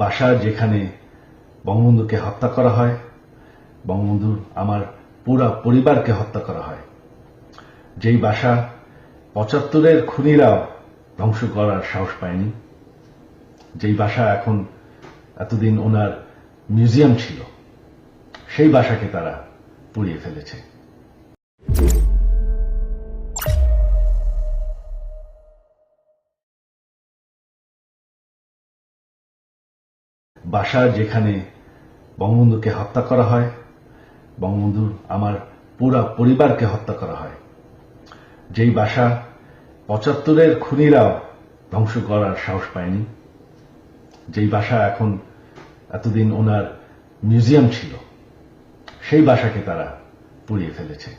বাসা যেখানে বঙ্গবন্ধুকে হত্যা করা হয়, বঙ্গবন্ধুর আমার পুরা পরিবারকে হত্যা করা হয়, যেই বাসা ৭৫-এর খুনিরাও ধ্বংস করার সাহস পায়নি, যেই বাসা এখন এতদিন ওনার মিউজিয়াম ছিল, সেই বাসাকে তারা পুড়িয়ে ফেলেছে। বাসা যেখানে বঙ্গবন্ধুকে হত্যা করা হয়, বঙ্গবন্ধুর আমার পুরা পরিবারকে হত্যা করা হয়, যেই বাসা ৭৫-এর খুনিরাও ধ্বংস করার সাহস পায়নি, যেই বাসা এখন এতদিন ওনার মিউজিয়াম ছিল, সেই বাসাকে তারা পুড়িয়ে ফেলেছে।